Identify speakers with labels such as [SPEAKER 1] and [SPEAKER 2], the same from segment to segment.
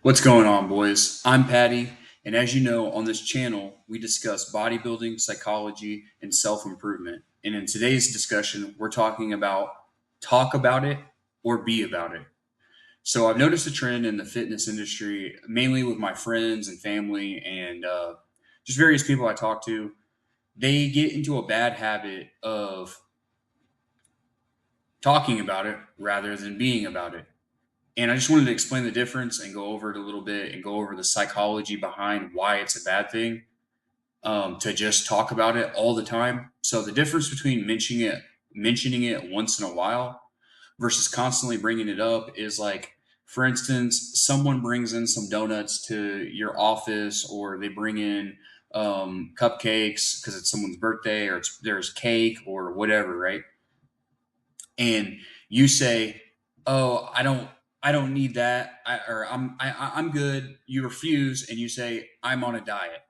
[SPEAKER 1] What's going on, boys? I'm Patty, and as you know, on this channel, we discuss bodybuilding, psychology, and self improvement. And in today's discussion, we're talking about talk about it or be about it. So I've noticed a trend in the fitness industry, mainly with my friends and family and just various people I talk to. They get into a bad habit of talking about it rather than being about it. And I just wanted to explain the difference and go over it a little bit and go over the psychology behind why it's a bad thing to just talk about it all the time. So the difference between mentioning it once in a while versus constantly bringing it up is like, for instance, someone brings in some donuts to your office, or they bring in cupcakes because it's someone's birthday, or there's cake or whatever, right? And you say, "Oh, I don't need that," I'm good. You refuse, and you say, "I'm on a diet."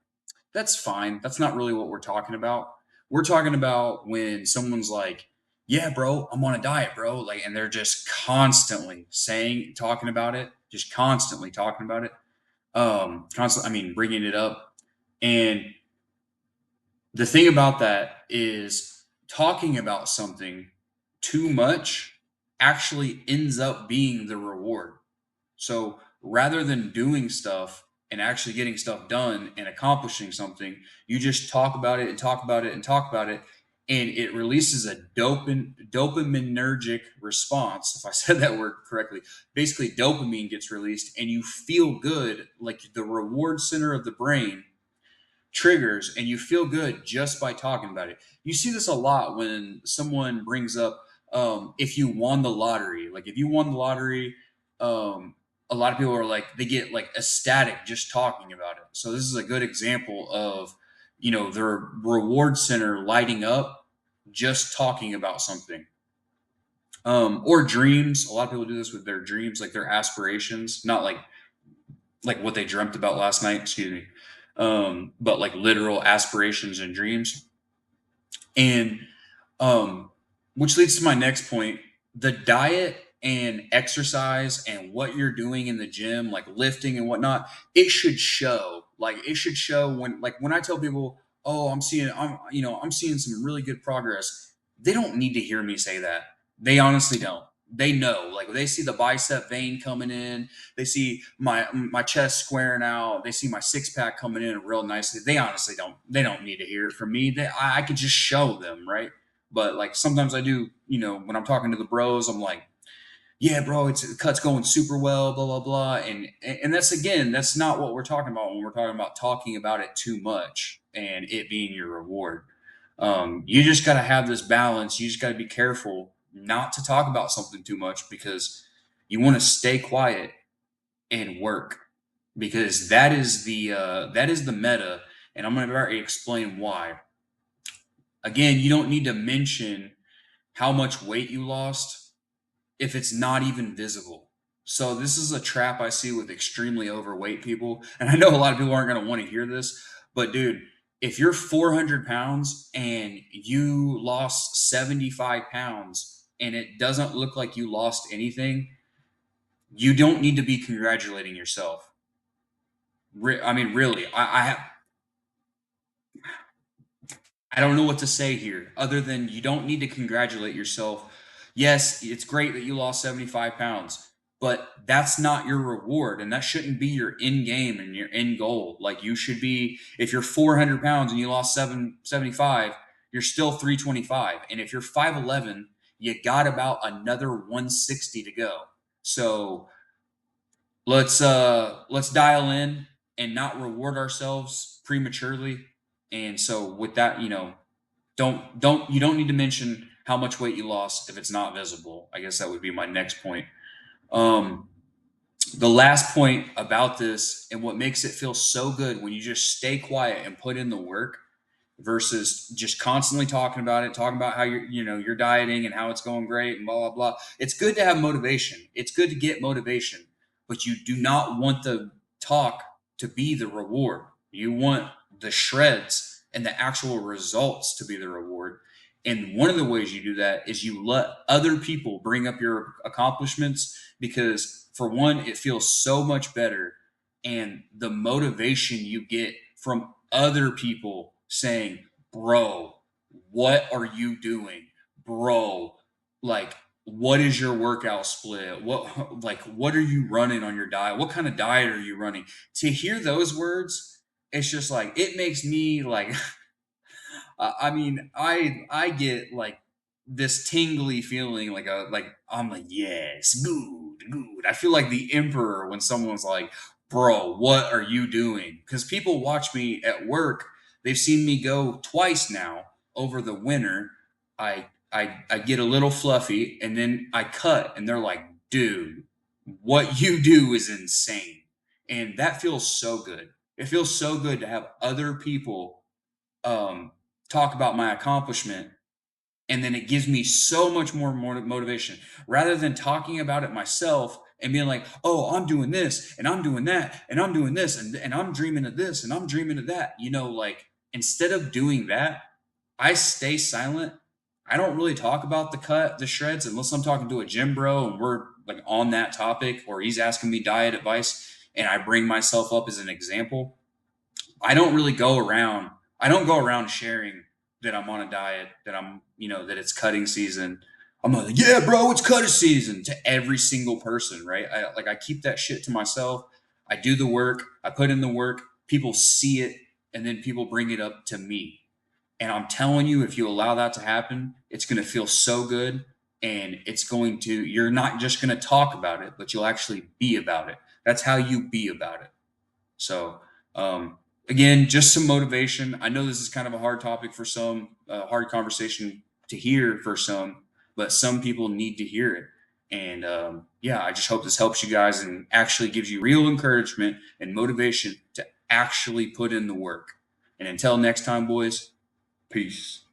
[SPEAKER 1] That's fine. That's not really what we're talking about. We're talking about when someone's like, "Yeah, bro, I'm on a diet, bro," like, and they're just constantly talking about it, just constantly talking about it, constantly. I mean, bringing it up, and the thing about that is talking about something too much actually ends up being the reward. So rather than doing stuff and actually getting stuff done and accomplishing something, you just talk about it and talk about it and talk about it. And it releases a dopaminergic response. If I said that word correctly, basically dopamine gets released and you feel good, like the reward center of the brain triggers, and you feel good just by talking about it. You see this a lot when someone brings up if you won the lottery. Like if you won the lottery, um, a lot of people are like they get like ecstatic just talking about it. So this is a good example of their reward center lighting up just talking about something. Or dreams. A lot of people do this with their dreams, like their aspirations, not like what they dreamt about last night. Excuse me, but like literal aspirations and dreams. And um, which leads to my next point: the diet and exercise and what you're doing in the gym, like lifting and whatnot. It should show. Like it should show when I tell people, "Oh, I'm seeing some really good progress." They don't need to hear me say that. They honestly don't. They know. Like they see the bicep vein coming in, they see my chest squaring out. They see my six pack coming in real nicely. They honestly don't. They don't need to hear it from me. I could just show them, right? But like sometimes I do. When I'm talking to the bros, I'm like, "Yeah, bro, the cut's going super well, blah blah blah," and that's again, that's not what we're talking about when we're talking about talking about it too much and it being your reward. You just got to have this balance. You just got to be careful not to talk about something too much because you want to stay quiet and work, because that is the meta, and I'm going to already explain why. Again, you don't need to mention how much weight you lost if it's not even visible. So this is a trap I see with extremely overweight people, and I know a lot of people aren't going to want to hear this, but dude, if you're 400 pounds and you lost 75 pounds and it doesn't look like you lost anything, you don't need to be congratulating yourself. I mean, really, I don't know what to say here other than you don't need to congratulate yourself. Yes, it's great that you lost 75 pounds, but that's not your reward. And that shouldn't be your end game and your end goal. Like you should be, if you're 400 pounds and you lost 775, you're still 325. And if you're 5'11, you got about another 160 to go. So let's dial in and not reward ourselves prematurely. And so with that, don't you don't need to mention how much weight you lost if it's not visible. I guess that would be my next point. Um, the last point about this and what makes it feel so good when you just stay quiet and put in the work versus just constantly talking about how you're dieting and how it's going great and blah blah blah. It's good to have motivation. It's good to get motivation, but you do not want the talk to be the reward. You want the shreds and the actual results to be the reward. And one of the ways you do that is you let other people bring up your accomplishments, because for one, it feels so much better and the motivation you get from other people saying, bro, what are you doing? Bro, like, what is your workout split? What are you running on your diet? What kind of diet are you running? To hear those words, it's just like, it makes me like, I mean, I get like this tingly feeling, like I'm like, yes, good, good. I feel like the emperor when someone's like, bro, what are you doing? Because people watch me at work. They've seen me go twice now over the winter. I get a little fluffy and then I cut, and they're like, dude, what you do is insane. And that feels so good. It feels so good to have other people um, talk about my accomplishment, and then it gives me so much more motivation rather than talking about it myself and being like, oh, I'm doing this and I'm doing that and I'm doing this and I'm dreaming of this and I'm dreaming of that. Like, instead of doing that, I stay silent. I don't really talk about the shreds, unless I'm talking to a gym bro and we're like on that topic, or he's asking me diet advice and I bring myself up as an example. I don't really go around. I don't go around sharing that I'm on a diet, that that it's cutting season. I'm like, yeah, bro, it's cutting season to every single person, right? I keep that shit to myself. I do the work. I put in the work. People see it, and then people bring it up to me. And I'm telling you, if you allow that to happen, it's going to feel so good, and it's going to. You're not just going to talk about it, but you'll actually be about it. That's how you be about it. So, again, just some motivation. I know this is kind of a hard topic for some, hard conversation to hear for some, but some people need to hear it. And yeah, I just hope this helps you guys and actually gives you real encouragement and motivation to actually put in the work. And until next time, boys, peace.